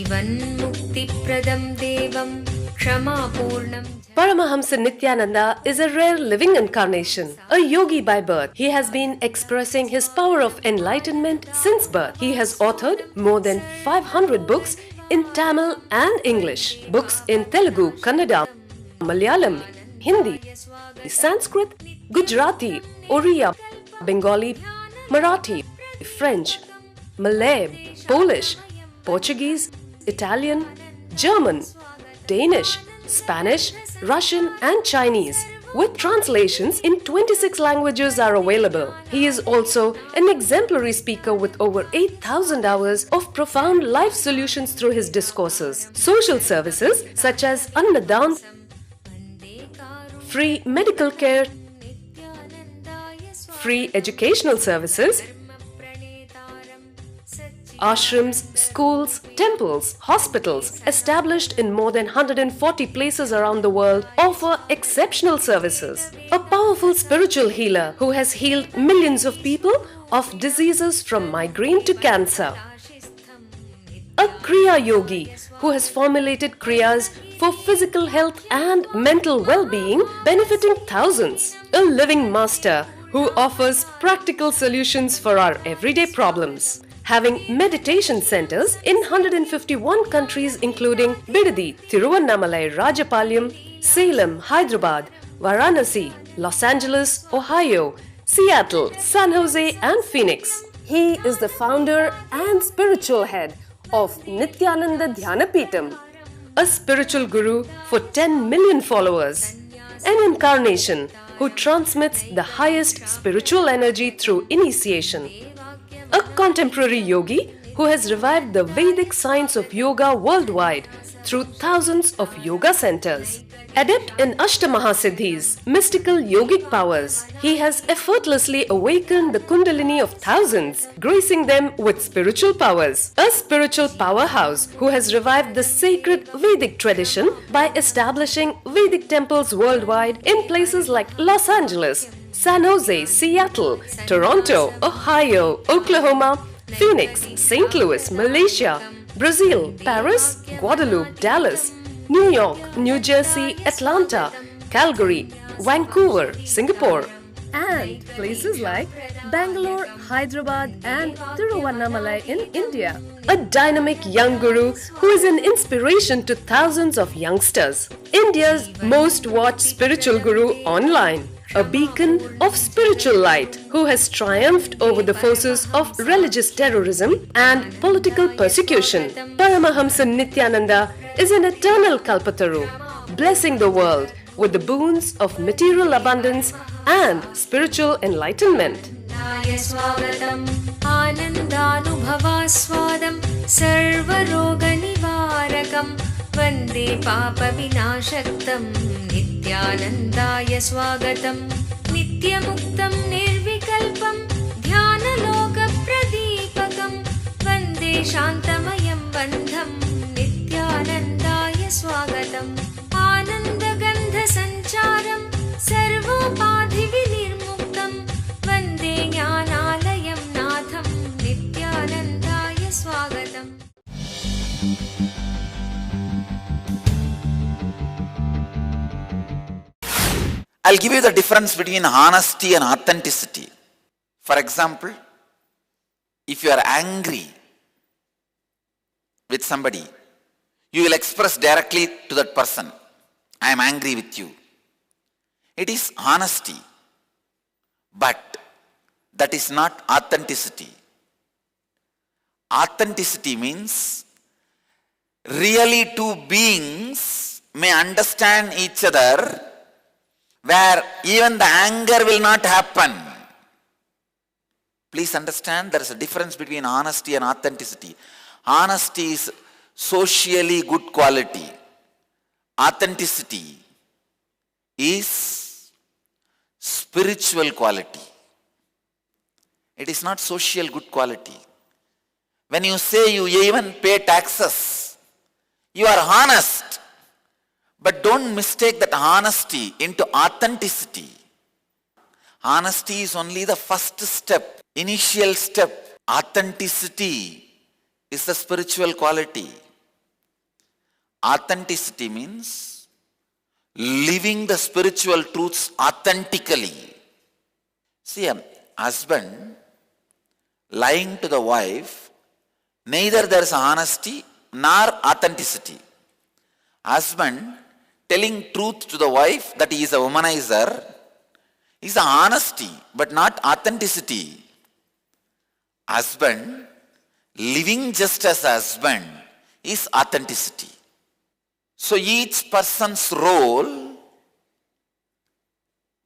जीवन्मुक्तिप्रदं देवं क्षमापूर्णं Paramahamsa Nityananda is a rare living incarnation, a yogi by birth. He has been expressing his power of enlightenment since birth. He has authored more than 500 books in Tamil and English, books in Telugu, Kannada, Malayalam, Hindi, Sanskrit, Gujarati, Oriya, Bengali, Marathi, French, Malay, Polish, Portuguese, Italian, German, Danish, Spanish, Russian and Chinese, with translations in 26 languages are available. He is also an exemplary speaker with over 8,000 hours of profound life solutions through his discourses. Social services such as Annadan, free medical care, free educational services, ashrams, schools, temples, hospitals established in more than 140 places around the world offer exceptional services. A powerful spiritual healer who has healed millions of people of diseases from migraine to cancer. A Kriya Yogi who has formulated Kriyas for physical health and mental well-being, benefiting thousands. A living master who offers practical solutions for our everyday problems. Having meditation centers in 151 countries including Bidadi, Tiruvannamalai, Rajapalyam, Salem, Hyderabad, Varanasi, Los Angeles, Ohio, Seattle, San Jose and Phoenix. He is the founder and spiritual head of Nityananda Dhyanapitham, a spiritual guru for 10 million followers, an incarnation who transmits the highest spiritual energy through initiation. A contemporary yogi who has revived the Vedic science of yoga worldwide through thousands of yoga centers. Adept in Ashtamahasiddhis, mystical yogic powers, he has effortlessly awakened the Kundalini of thousands, gracing them with spiritual powers. A spiritual powerhouse who has revived the sacred Vedic tradition by establishing Vedic temples worldwide in places like Los Angeles, San Jose, Seattle, Toronto, Ohio, Oklahoma, Phoenix, St. Louis, Malaysia, Brazil, Paris, Guadeloupe, Dallas, New York, New Jersey, Atlanta, Calgary, Vancouver, Singapore, and places like Bangalore, Hyderabad, and Tiruvannamalai in India. A dynamic young guru who is an inspiration to thousands of youngsters. India's most watched spiritual guru online. A beacon of spiritual light who has triumphed over the forces of religious terrorism and political persecution. Paramahamsa Nityananda is an eternal Kalpataru, blessing the world with the boons of material abundance and spiritual enlightenment. आनन्दानुभवास्वादं सर्वरोगनिवारकं वन्दे पापविनाशक्तं नित्यानन्दाय स्वागतं नित्यमुक्तं निर्विकल्पं ध्यानलोकप्रदीपकं वन्दे शान्तमयं बन्धं नित्यानन्दाय स्वागतम् आनन्दगन्धसञ्चारं सर्वोपाधिविनिर्मुक्तं वन्दे ज्ञानालयं नाथं नित्यानन्दाय स्वागतम्. I'll give you the difference between honesty and authenticity. For example, if you are angry with somebody, you will express directly to that person, I am angry with you. It is honesty, but that is not authenticity. Authenticity means really two beings may understand each other where even the anger will not happen. Please understand, there is a difference between honesty and authenticity. Honesty is socially good quality. Authenticity is spiritual quality. It is not social good quality. When you say you even pay taxes, you are honest. But don't mistake that honesty into authenticity. Honesty is only the first step, initial step. Authenticity is the spiritual quality. Authenticity means living the spiritual truths authentically. See, a husband lying to the wife, neither there is honesty nor authenticity. Husband telling truth to the wife that he is a womanizer is honesty but not authenticity. Husband living just as a husband is authenticity. So each person's role,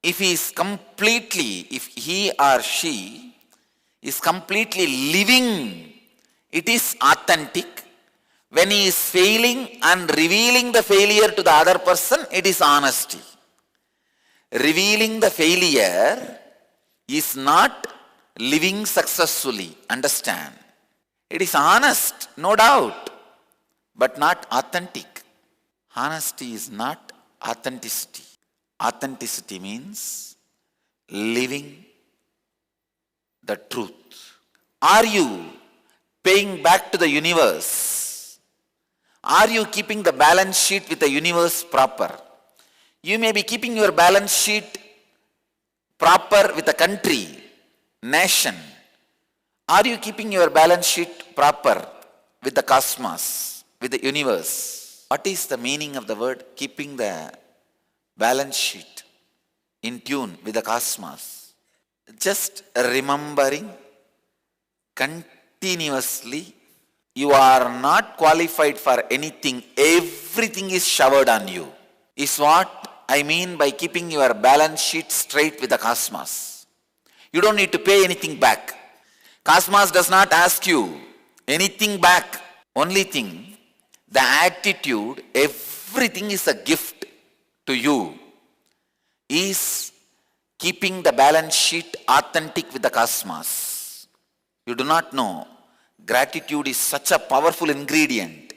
if he or she is completely living, it is authentic. When he is failing and revealing the failure to the other person, it is honesty. Revealing the failure is not living successfully. Understand? It is honest, no doubt, but not authentic. Honesty is not authenticity. Authenticity means living the truth. Are you paying back to the universe? Are you keeping the balance sheet with the universe proper? You may be keeping your balance sheet proper with a country, nation. Are you keeping your balance sheet proper with the cosmos, with the universe? What is the meaning of the word keeping the balance sheet in tune with the cosmos? Just remembering continuously, you are not qualified for anything. Everything is showered on you. Is what I mean by keeping your balance sheet straight with the cosmos. You don't need to pay anything back. Cosmos does not ask you anything back. Only thing, the attitude, everything is a gift to you, is keeping the balance sheet authentic with the cosmos. You do not know, gratitude is such a powerful ingredient.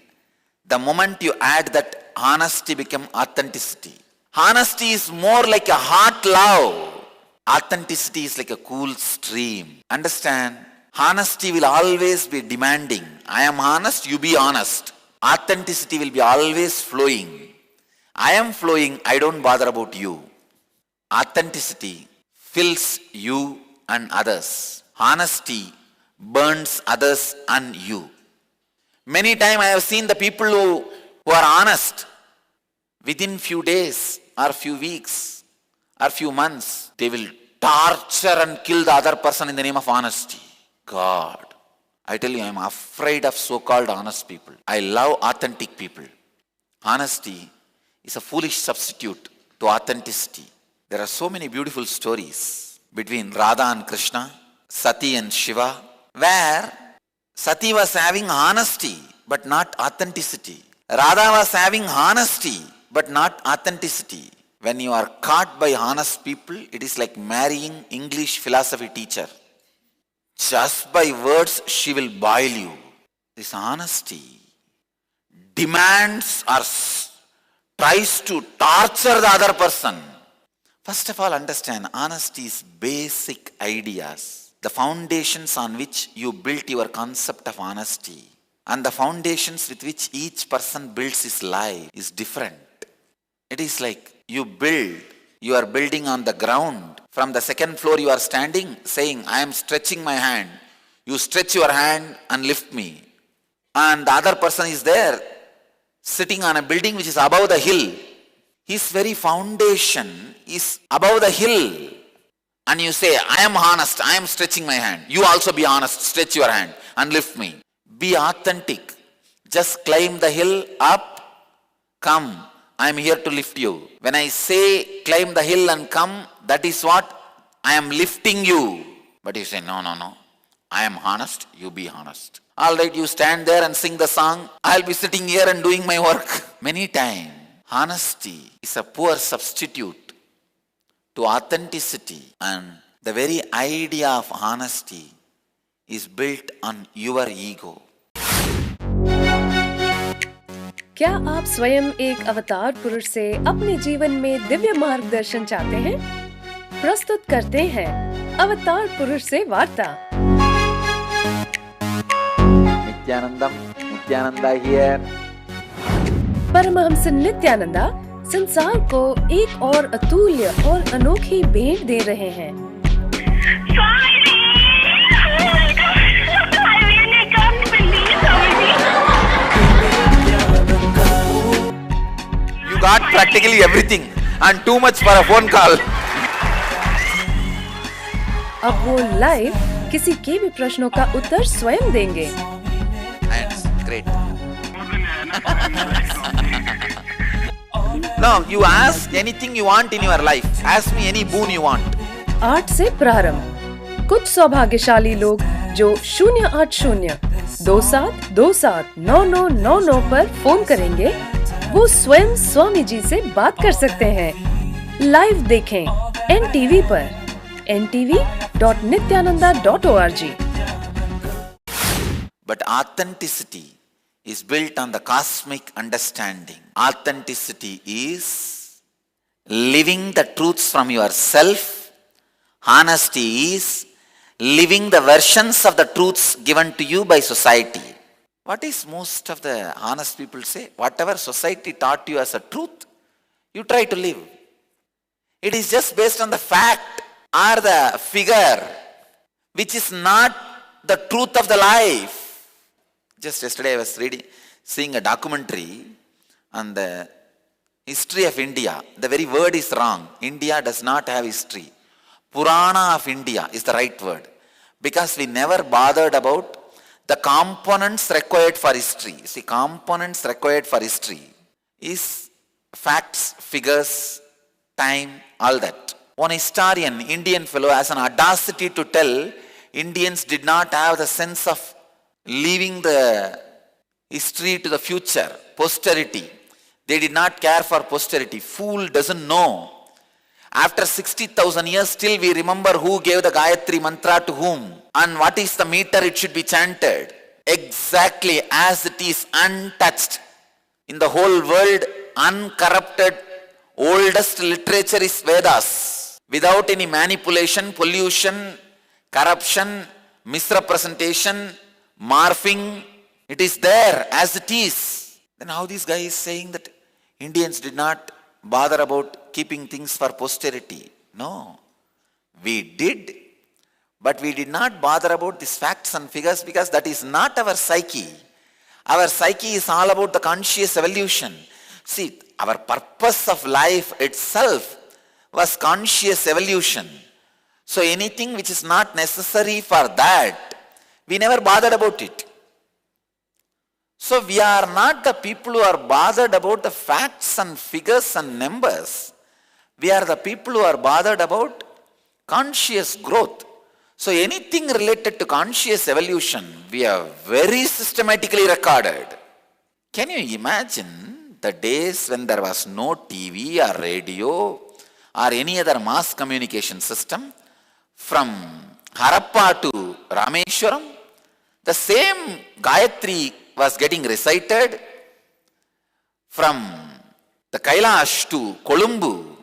The moment you add that, honesty becomes authenticity. Honesty is more like a hot love. Authenticity is like a cool stream. Understand? Honesty will always be demanding. I am honest, you be honest. Authenticity will be always flowing. I am flowing, I don't bother about you. Authenticity fills you and others. Honesty burns others and you. Many times I have seen the people who are honest. Within few days or few weeks or few months, they will torture and kill the other person in the name of honesty. God. I tell you, I am afraid of so-called honest people. I love authentic people. Honesty is a foolish substitute to authenticity. There are so many beautiful stories between Radha and Krishna, Sati and Shiva, where Sati was having honesty but not authenticity. Radha was having honesty but not authenticity. When you are caught by honest people, it is like marrying English philosophy teacher. Just by words, she will boil you. This honesty demands or tries to torture the other person. First of all, understand, honesty is basic ideas. The foundations on which you built your concept of honesty and the foundations with which each person builds his life is different. It is like you are building on the ground. From the second floor you are standing, saying, I am stretching my hand. You stretch your hand and lift me. And the other person is there, sitting on a building which is above the hill. His very foundation is above the hill. And you say, I am honest, I am stretching my hand. You also be honest, stretch your hand and lift me. Be authentic. Just climb the hill, up, come. I am here to lift you. When I say climb the hill and come, that is what I am lifting you. But you say, no. I am honest, you be honest. Alright, you stand there and sing the song. I'll be sitting here and doing my work. Many times, honesty is a poor substitute to authenticity. And the very idea of honesty is built on your ego. क्या आप स्वयं एक अवतार पुरुष से अपने जीवन में दिव्य मार्गदर्शन चाहते हैं? प्रस्तुत करते हैं अवतार पुरुष से वार्ता। Nityananda here. परमहंस नित्यानंदा संसार को एक और अतुल्य और अनोखी भेंट दे रहे हैं। You got practically everything and too much for a phone call. अब वो लाइव किसी के भी प्रश्नों का उत्तर स्वयं देंगे। That's great. No, you ask anything you want in your life. Ask me any boon you want. 8 से प्रारंभ। कुछ सौभाग्यशाली लोग जो 08027279999 पर फोन करेंगे, वो स्वयं स्वामी जी से बात कर सकते हैं। लाइव देखें NTV पर ntv.nityananda.org। But authenticity is built on the cosmic understanding. Authenticity is living the truths from yourself. Honesty is living the versions of the truths given to you by society. What is most of the honest people say? Whatever society taught you as a truth, you try to live. It is just based on the fact or the figure, which is not the truth of the life. Just yesterday I was seeing a documentary on the history of India. The very word is wrong. India does not have history. Purana of India is the right word. Because we never bothered about the components required for history. See, components required for history is facts, figures, time, all that. One historian, Indian fellow, has an audacity to tell Indians did not have the sense of leaving the history to the future, posterity. They did not care for posterity. Fool doesn't know. After 60,000 years, still we remember who gave the Gayatri mantra to whom and what is the meter it should be chanted. Exactly as it is, untouched. In the whole world, uncorrupted, oldest literature is Vedas. Without any manipulation, pollution, corruption, misrepresentation, morphing, it is there as it is. Then how this guy is saying that Indians did not bother about keeping things for posterity? No, we did, but we did not bother about these facts and figures because that is not our psyche. Our psyche is all about the conscious evolution. See, our purpose of life itself was conscious evolution. So anything which is not necessary for that, we never bothered about it. So we are not the people who are bothered about the facts and figures and numbers. We are the people who are bothered about conscious growth. So anything related to conscious evolution, we have very systematically recorded. Can you imagine the days when there was no TV or radio or any other mass communication system? From Harappa to Rameshwaram, the same Gayatri was getting recited. From the Kailash to Columbu,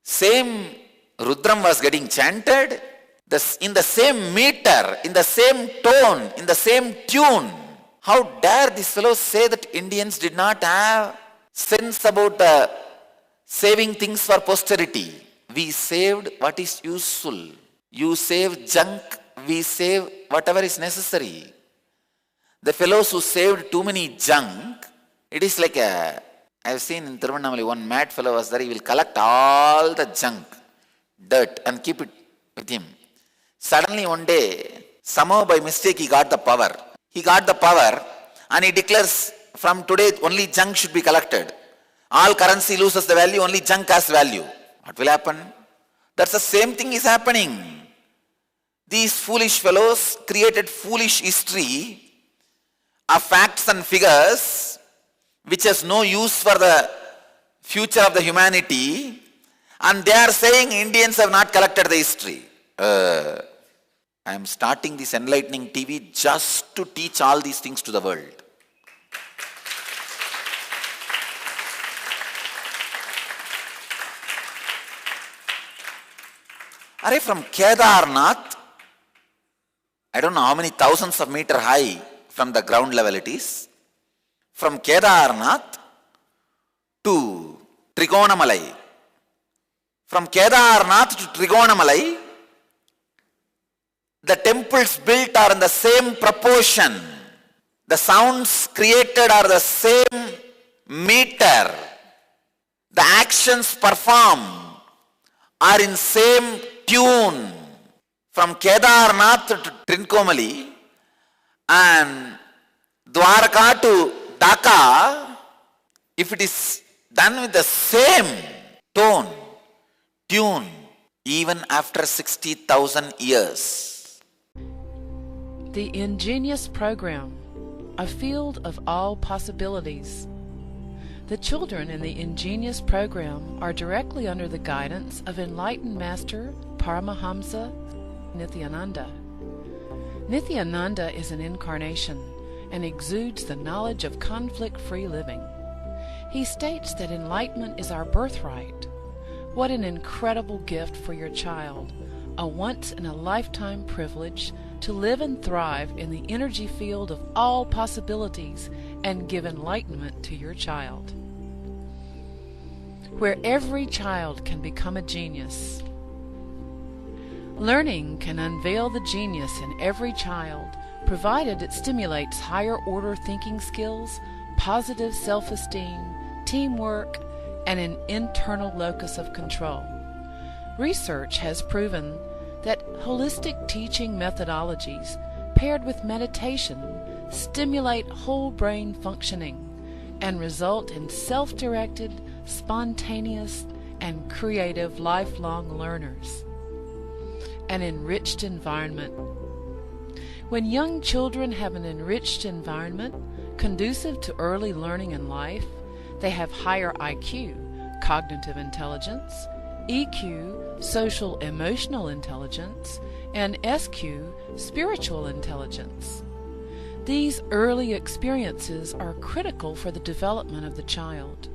same Rudram was getting chanted in the same meter, in the same tone, in the same tune. How dare these fellows say that Indians did not have sense about saving things for posterity? We saved what is useful. You save junk, we save whatever is necessary. The fellows who saved too many junk, it is like I have seen in Tiruvannamalai, one mad fellow was there, he will collect all the junk, dirt and keep it with him. Suddenly one day, somehow by mistake he got the power. He got the power and he declares from today only junk should be collected. All currency loses the value, only junk has value. What will happen? That's the same thing is happening. These foolish fellows created foolish history of facts and figures which has no use for the future of the humanity, and they are saying Indians have not collected the history. I am starting this enlightening TV just to teach all these things to the world. Are from Kedarnath, I don't know how many thousands of meters high from the ground level it is. From Kedarnath to Trigonamalai. From Kedarnath to Trigonamalai, the temples built are in the same proportion. The sounds created are the same meter. The actions performed are in same tune. From Kedarnath to Trincomalee and Dwarka to Dhaka, if it is done with the same tone, tune, even after 60,000 years. The Ingenious Program, a field of all possibilities. The children in the Ingenious Program are directly under the guidance of enlightened Master Paramahamsa Nithyananda. Nithyananda is an incarnation and exudes the knowledge of conflict-free living. He states that enlightenment is our birthright. What an incredible gift for your child, a once-in-a-lifetime privilege to live and thrive in the energy field of all possibilities and give enlightenment to your child. Where every child can become a genius. Learning can unveil the genius in every child, provided it stimulates higher-order thinking skills, positive self-esteem, teamwork, and an internal locus of control. Research has proven that holistic teaching methodologies paired with meditation stimulate whole brain functioning and result in self-directed, spontaneous, and creative lifelong learners. An enriched environment. When young children have an enriched environment conducive to early learning in life, they have higher IQ, cognitive intelligence, EQ, social emotional intelligence, and SQ, spiritual intelligence. These early experiences are critical for the development of the child.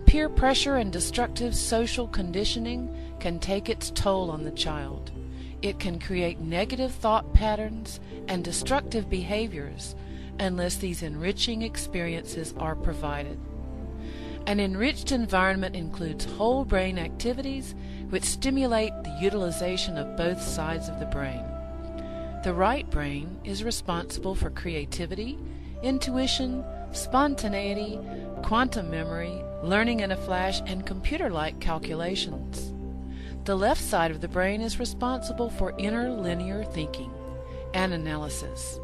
Peer pressure and destructive social conditioning can take its toll on the child. It can create negative thought patterns and destructive behaviors unless these enriching experiences are provided. An enriched environment includes whole brain activities which stimulate the utilization of both sides of the brain. The right brain is responsible for creativity, intuition, spontaneity, quantum memory, learning in a flash, and computer-like calculations. The left side of the brain is responsible for inner linear thinking and analysis.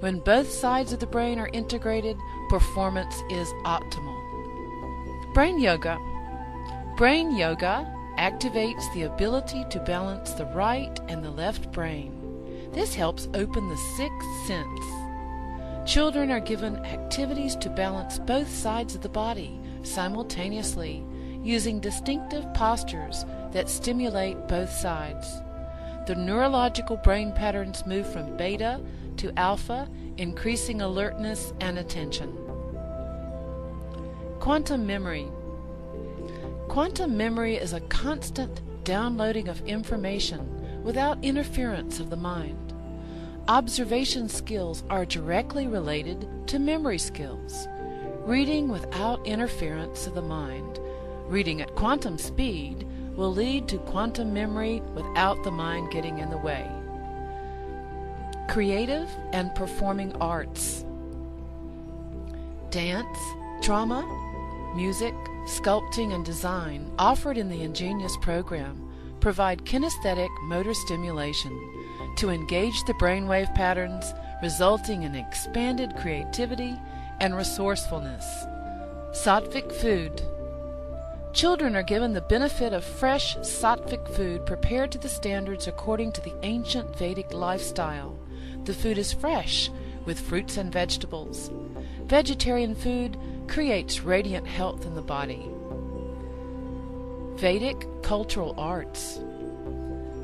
When both sides of the brain are integrated, performance is optimal. Brain Yoga. Brain Yoga activates the ability to balance the right and the left brain. This helps open the sixth sense. Children are given activities to balance both sides of the body simultaneously, using distinctive postures that stimulate both sides. The neurological brain patterns move from beta to alpha, increasing alertness and attention. Quantum memory. Quantum memory is a constant downloading of information without interference of the mind. Observation skills are directly related to memory skills. Reading without interference of the mind, reading at quantum speed, will lead to quantum memory without the mind getting in the way. Creative and performing arts. Dance, drama, music, sculpting, and design offered in the Ingenious Program provide kinesthetic motor stimulation to engage the brainwave patterns, resulting in expanded creativity and resourcefulness. Sattvic food. Children are given the benefit of fresh sattvic food prepared to the standards according to the ancient Vedic lifestyle. The food is fresh, with fruits and vegetables. Vegetarian food creates radiant health in the body. Vedic cultural arts.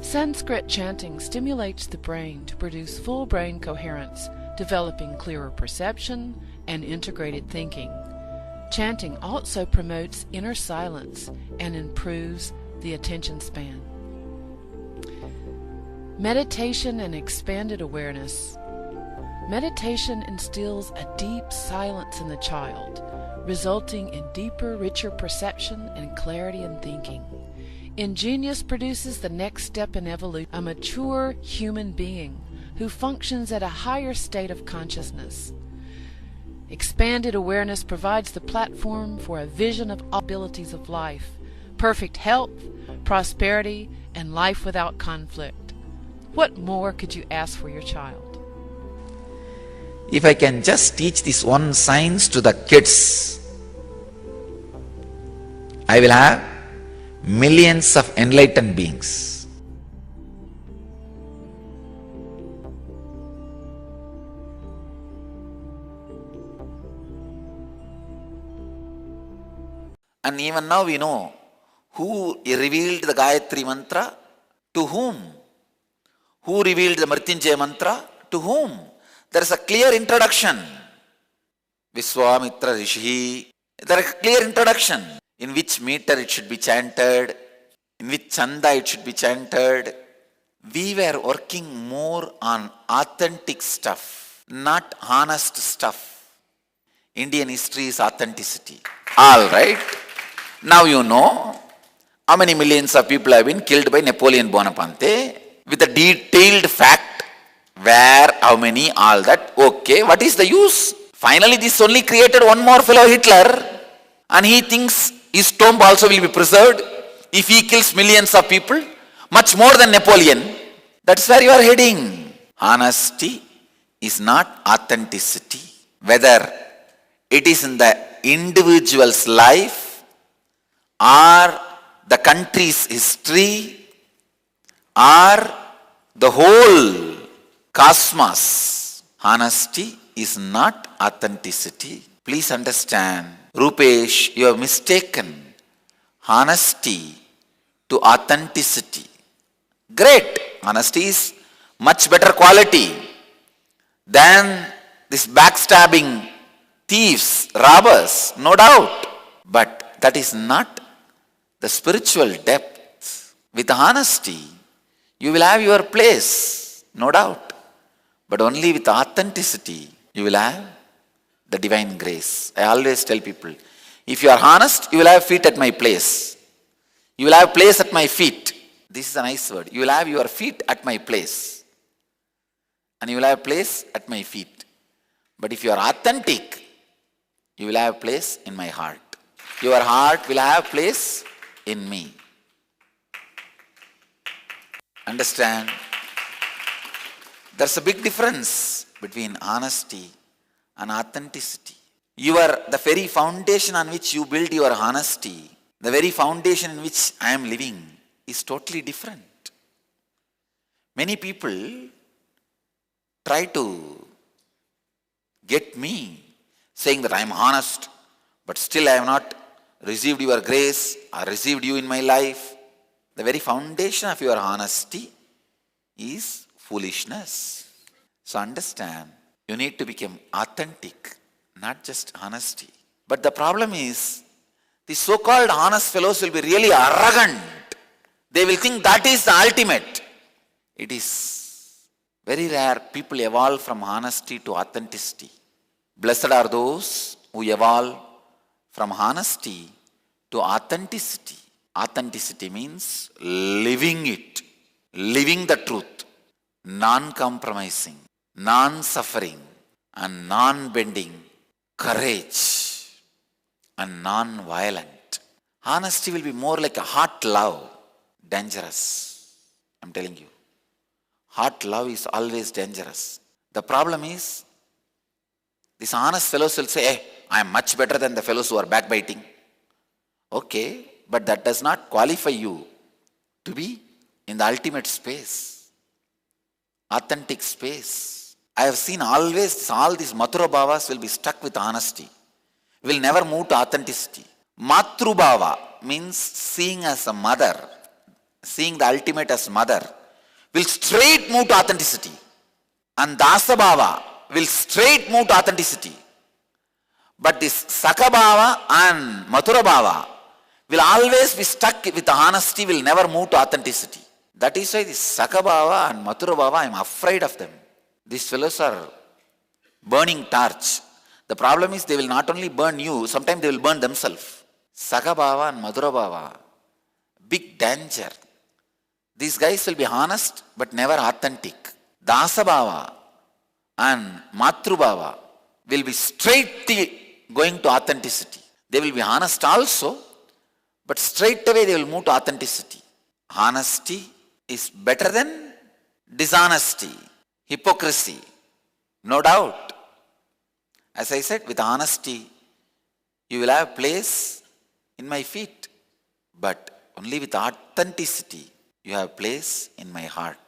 Sanskrit chanting stimulates the brain to produce full brain coherence, developing clearer perception and integrated thinking. Chanting also promotes inner silence and improves the attention span. Meditation and expanded awareness. Meditation instills a deep silence in the child, resulting in deeper, richer perception and clarity in thinking. Ingenious produces the next step in evolution, a mature human being who functions at a higher state of consciousness. Expanded awareness provides the platform for a vision of all abilities of life, perfect health, prosperity, and life without conflict. What more could you ask for your child? If I can just teach this one science to the kids, I will have millions of enlightened beings. And even now we know who revealed the Gayatri Mantra, to whom? Who revealed the Mrityunjaya Mantra, to whom? There is a clear introduction. Vishwamitra Rishi. There is a clear introduction. In which meter it should be chanted, in which chanda it should be chanted. We were working more on authentic stuff, not honest stuff. Indian history is authenticity. All right. Now you know how many millions of people have been killed by Napoleon Bonaparte, with a detailed fact, where, how many, all that. Okay, what is the use? Finally this only created one more fellow, Hitler, and he thinks his tomb also will be preserved if he kills millions of people, much more than Napoleon. That's where you are heading. Honesty is not authenticity. Whether it is in the individual's life or the country's history or the whole cosmos, honesty is not authenticity. Please understand, Rupesh, you have mistaken honesty to authenticity. Great. Honesty is much better quality than this backstabbing thieves, robbers, no doubt. But that is not the spiritual depth. With honesty, you will have your place, no doubt. But only with authenticity, you will have the divine grace. I always tell people, if you are honest, you will have feet at my place. You will have place at my feet. This is a nice word. You will have your feet at my place. And you will have place at my feet. But if you are authentic, you will have place in my heart. Your heart will have place in me. Understand? There's a big difference between honesty and authenticity. The very foundation on which you build your honesty, the very foundation in which I am living, is totally different. Many people try to get me saying that I am honest, but still I have not received your grace or received you in my life. The very foundation of your honesty is foolishness. So understand, you need to become authentic, not just honesty. But the problem is, the so-called honest fellows will be really arrogant. They will think that is the ultimate. It is very rare people evolve from honesty to authenticity. Blessed are those who evolve from honesty to authenticity. Authenticity means living it, living the truth, non-compromising, non-suffering, and non-bending, courage, and non-violent. Honesty will be more like a hot love, dangerous. I'm telling you. Hot love is always dangerous. The problem is, these honest fellows will say, hey, I am much better than the fellows who are backbiting. Okay, but that does not qualify you to be in the ultimate space, authentic space. I have seen always all these Mathura Bhavas will be stuck with honesty, will never move to authenticity. Matru Bhava means seeing as a mother, seeing the ultimate as mother, will straight move to authenticity. And Dasa Bhava will straight move to authenticity. But this Sakha Bhava and Mathura Bhava will always be stuck with honesty, will never move to authenticity. That is why this Sakha Bhava and Mathura Bhava, I am afraid of them. These fellows are burning torch. The The problem is they will not only burn you, sometimes they will burn themselves. Sagabhava and Madhurabhava, big danger. These guys will be honest but never authentic. Dasabhava and Matrubhava will be straight going to authenticity. They will be honest also, but straight away they will move to authenticity. Honesty is better than dishonesty, hypocrisy, no doubt. As I said, with honesty, you will have a place in my feet, but only with authenticity, you have a place in my heart.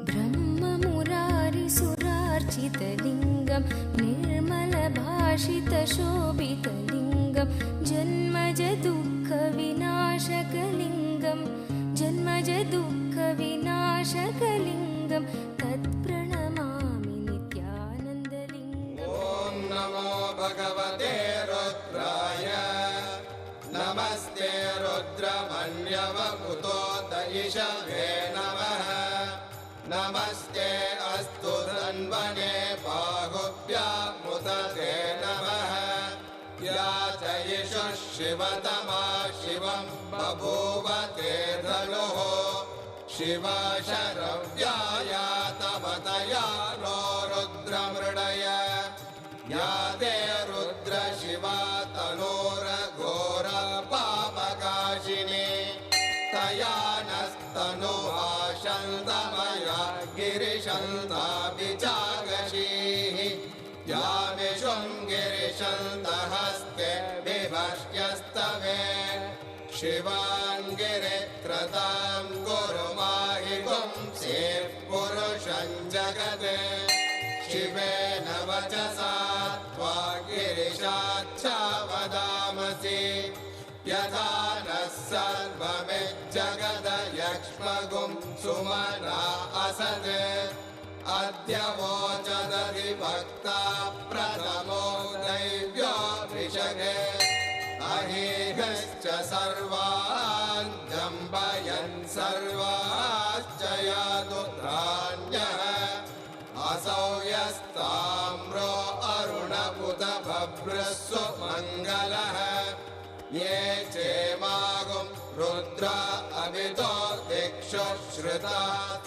ब्रह्ममुरारिसुरार्चितलिङ्गं निर्मलभाषितशोभितलिङ्गं जन्मजदुःखविनाशकलिङ्गं जन्मजदुःखविनाशकलिङ्गं तत्प्रणमामि नित्यानन्दलिङ्गम्। ॐ नमो भगवते रुद्राय नमस्ते रुद्रमन्यवपुतो दयिषवे नमः नमस्ते अस्तु धन्वने बाहुभ्यामुदते नमः या जयिषुः शिवतमा शिवं बभूव ते धनुः शिवा शरव्याया तवतया नो रुद्रमृडय या ते रुद्र शिवा तनोरघोर पापकाशिनी तया नस्तनुहा शन्तमया गिरिशन्ताभिजागशीः या विशृङ्गिरिशन्तहस्ते विभष्ट्यस्तवे शिवाङ्गिरित्रतां कुरु माहि पुंसीः पुरुषं जगते शिवेन वचसा त्वा गिरिशाच्छा वदामसि यथा नः सर्वमिज्जगदयक्ष्मगुं सुमना असत् अद्य वोचदधिभक्ता प्रथमो दैव्यो ऋषगे अहीहश्च सर्वान् जम्बयन् सर्वाश्च यादुत्राण्यः असौ यस्ताम्रो अरुणपुत भभ्रस्सु मङ्गलः ये चेमागुं रुद्र अभितो दिक्षु श्रुता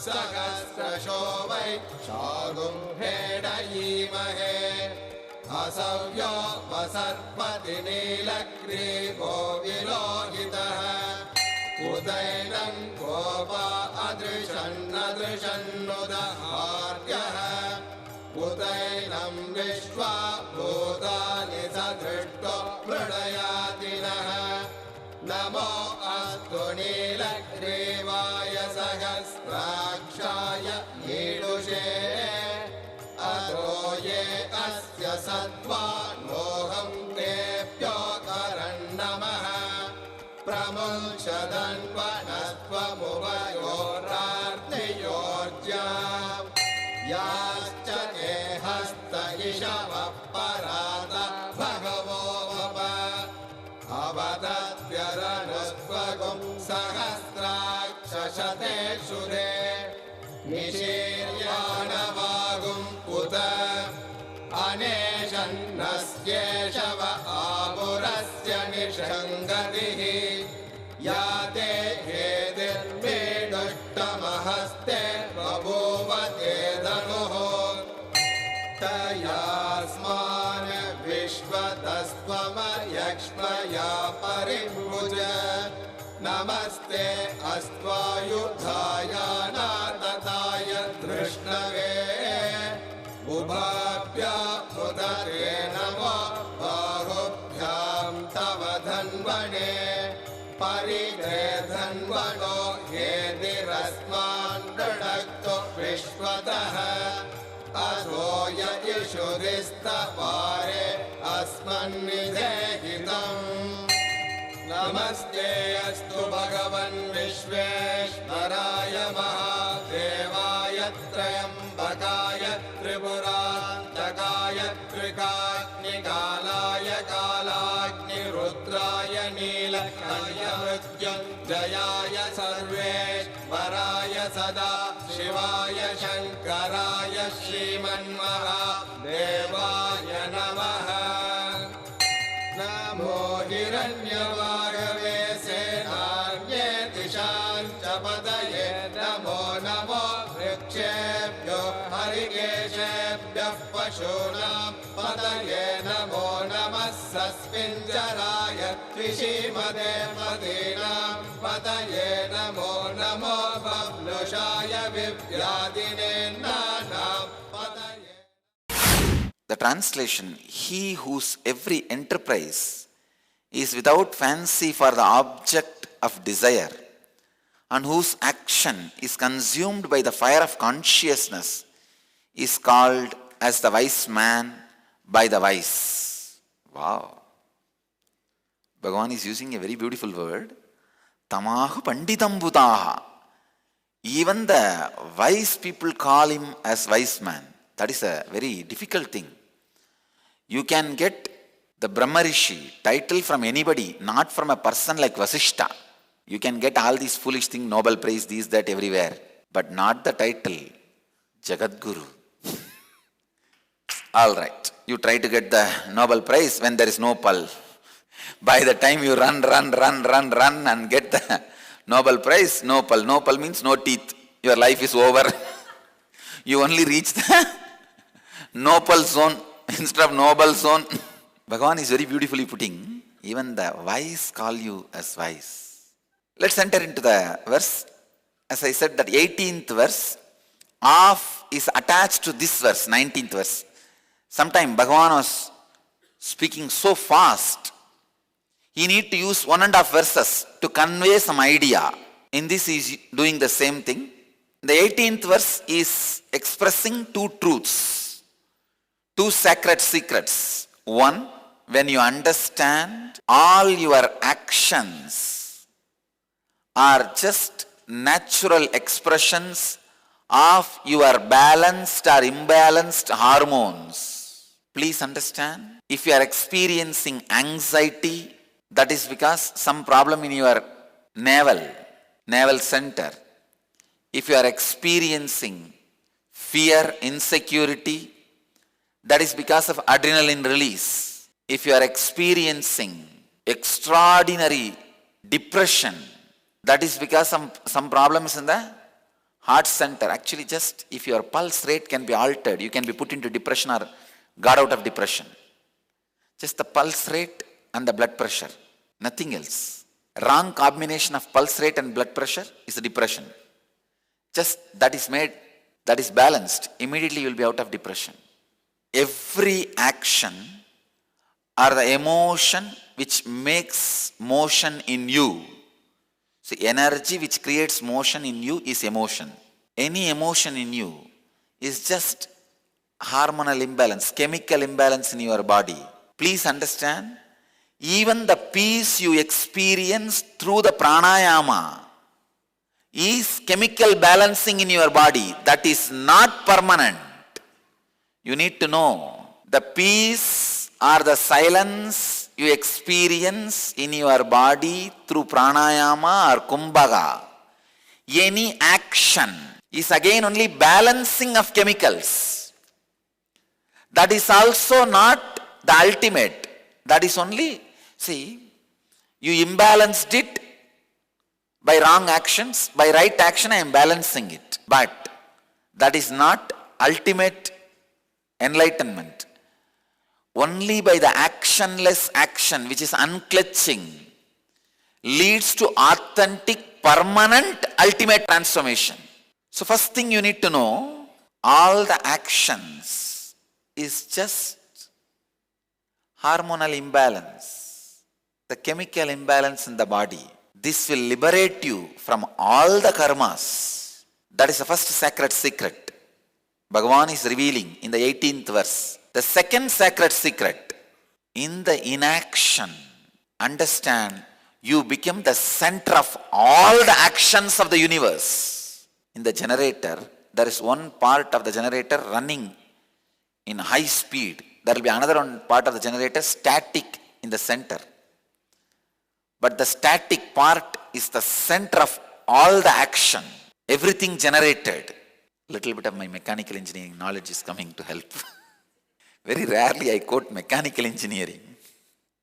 सहस्रशो वै शागुं हेडयीमहे असव्यो वसर्पति नीलग्रीवो विलोहितः उदैनं गोपा अदृशन्नदृशन्नुदहार्यः उदैनं विश्वा भूतानि सदृष्टो मृडयाति नः नमो अस्तु नीलग्रीवाय सहस्राक्षाय ईडुषे अधो ये अस्य सत्त्वानोऽहं तेभ्यो करन्नमः प्रमुञ्चदन्वनत्वमुभयोरार्तियोर्ज्याम् याश्च ते हस्त इषवः परात भगवो वप अवदत्यरनुस्त्वगुं सहस्राक्षशतेषु ते निशीर्याणवागुं उत अनेशन्नस्येषव आमुरस्य निषङ्गतिः या ते हेतिर्मेडुष्टमहस्ते बभूव ते धनुः तयास्मान् विश्वतस्त्वमयक्ष्मया परिभुज नमस्ते अस्त्वायुधाय नातताय धृष्णवे उभाभ्यामुदरे नमो बाहुभ्यां तव धन्वने परिधे धन्वनो हेतिरस्मान् दृढक्तो विश्वतः पशुरिस्तवारे अस्मन्निधेहितम् नमस्ते अस्तु भगवन् विश्वेश्वराय महादेवाय त्र्यम्बकाय त्रिपुरान्तकाय त्रिकाग्निकालाय कालाग्निरुद्राय नीलकण्ठमृत्युञ्जयाय सर्वेश्वराय सदा शिवाय शङ्कराय श्रीमन्महादेवाय नमः नमो हिरण्यवागवे सेनान्ये दिशां च पतये नमो नमो वृक्षेभ्यो हरिकेशेभ्यः पशूनां पतये नमो नमः सस्मिञ्जराय त्रिशीमदे पदीनां पतये नमो नमो बब्लुषाय विव्याधिने नानां पतये. The translation, he whose every enterprise is without fancy for the object of desire and whose action is consumed by the fire of consciousness is called as the wise man by the wise. Wow. Bhagavan is using a very beautiful word. Tamahu panditam bhutaha. Even the wise people call him as wise man. That is a very difficult thing. You can get the Brahma Rishi title from anybody, not from a person like Vasishta. You can get all these foolish things, Nobel Prize, these, that, everywhere. But not the title, Jagadguru. Alright, you try to get the Nobel Prize when there is no pal. By the time you run and get the Nobel Prize, no pal. No pal means no teeth. Your life is over. You only reach the Nobel zone instead of Nobel zone. Bhagavan is very beautifully putting, even the wise call you as wise. Let's enter into the verse. As I said, that 18th verse, of is attached to this verse, 19th verse. Sometime Bhagavan was speaking so fast, he need to use 1.5 verses to convey some idea. In this he is doing the same thing. The 18th verse is expressing two truths, two sacred secrets. One, when you understand all your actions are just natural expressions of your balanced or imbalanced hormones. Please understand, if you are experiencing anxiety, that is because some problem in your navel center. If you are experiencing fear, insecurity, that is because of adrenaline release. If you are experiencing extraordinary depression, that is because some problems in the heart center. Actually, just if your pulse rate can be altered, you can be put into depression or got out of depression. Just the pulse rate and the blood pressure, nothing else. Wrong combination of pulse rate and blood pressure is a depression. Just that is made, that is balanced, immediately you will be out of depression. Every action or the emotion which makes motion in you. So energy which creates motion in you is emotion. Any emotion in you is just hormonal imbalance, chemical imbalance in your body. Please understand, even the peace you experience through the pranayama is chemical balancing in your body. That is not permanent. You need to know the peace or the silence you experience in your body through pranayama or kumbhaga. Any action is again only balancing of chemicals. That is also not the ultimate. That is only, see, you imbalanced it by wrong actions, by right action I am balancing it. But that is not ultimate enlightenment. Only by the actionless action, which is unclutching, leads to authentic, permanent, ultimate transformation. So first thing you need to know, all the actions is just hormonal imbalance, the chemical imbalance in the body. This will liberate you from all the karmas. That is the first sacred secret Bhagavan is revealing in the 18th verse. The second sacred secret, in the inaction, understand you become the center of all the actions of the universe. In the generator, there is one part of the generator running in high speed. There will be another one part of the generator static in the center. But the static part is the center of all the action. Everything generated. Little bit of my mechanical engineering knowledge is coming to help. Very rarely I quote mechanical engineering.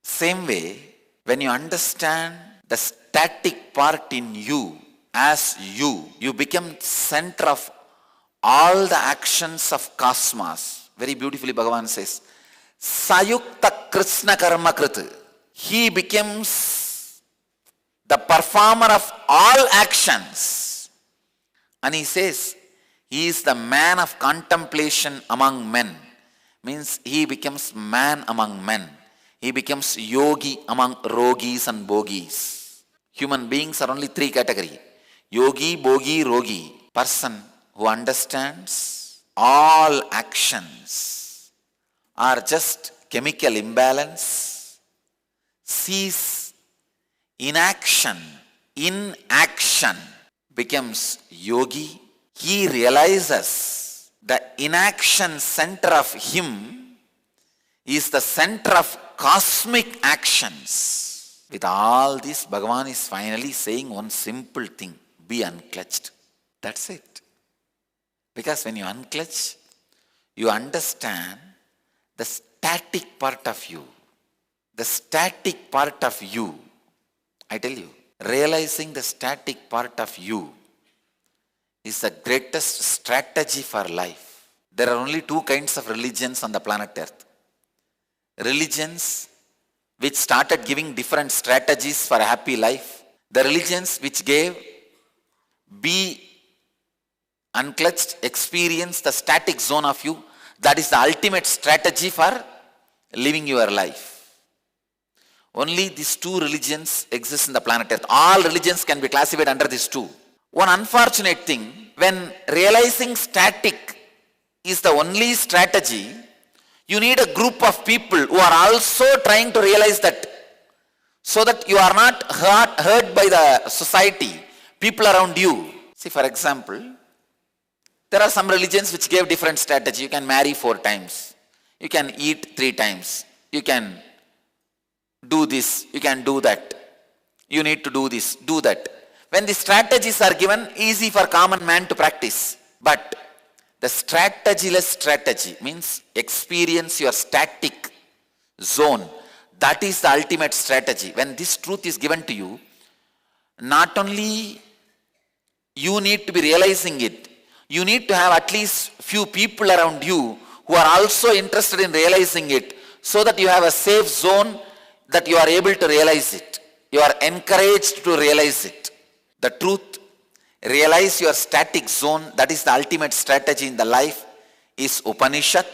Same way, when you understand the static part in you as you become center of all the actions of cosmos. Very beautifully Bhagavan says, Sayukta Krishna Karma Krita. He becomes the performer of all actions. And he says, he is the man of contemplation among men. Means he becomes man among men. He becomes yogi among rogis and bogis. Human beings are only three categories. Yogi, bogi, rogi. Person who understands all actions are just chemical imbalance, sees inaction in action, becomes yogi. He realizes the inaction center of him is the center of cosmic actions. With all this, Bhagavan is finally saying one simple thing, be unclutched. That's it. Because when you unclutch, you understand the static part of you. The static part of you, I tell you, realizing the static part of you is the greatest strategy for life. There are only two kinds of religions on the planet Earth. Religions which started giving different strategies for a happy life. The religions which gave be unclutched, experience the static zone of you. That is the ultimate strategy for living your life. Only these two religions exist in the planet Earth. All religions can be classified under these two. One unfortunate thing, when realizing static is the only strategy, you need a group of people who are also trying to realize that, so that you are not hurt by the society, people around you. See, for example, there are some religions which gave different strategy. You can marry 4 times. You can eat 3 times. You can do this. You can do that. You need to do this, do that. When the strategies are given, easy for common man to practice. But the strategyless strategy means experience your static zone. That is the ultimate strategy. When this truth is given to you, not only you need to be realizing it, you need to have at least few people around you who are also interested in realizing it, so that you have a safe zone that you are able to realize it. You are encouraged to realize it. The truth, realize your static zone, that is the ultimate strategy in the life, is Upanishad.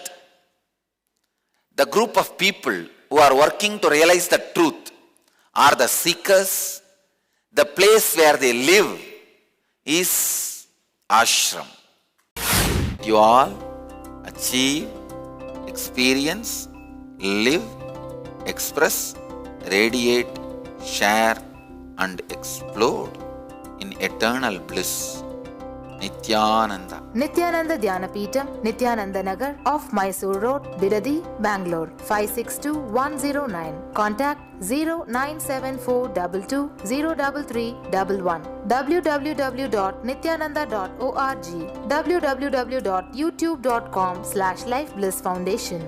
The group of people who are working to realize the truth are the seekers. The place where they live is ashram. You all achieve, experience, live, express, radiate, share and explode in eternal bliss. Nityananda. Nityananda Dhyanapitham, Nityananda Nagar off Mysore Road, Bidadi, Bangalore 562109. Contact 097422033311. www.nityananda.org. www.youtube.com/Life Bliss Foundation.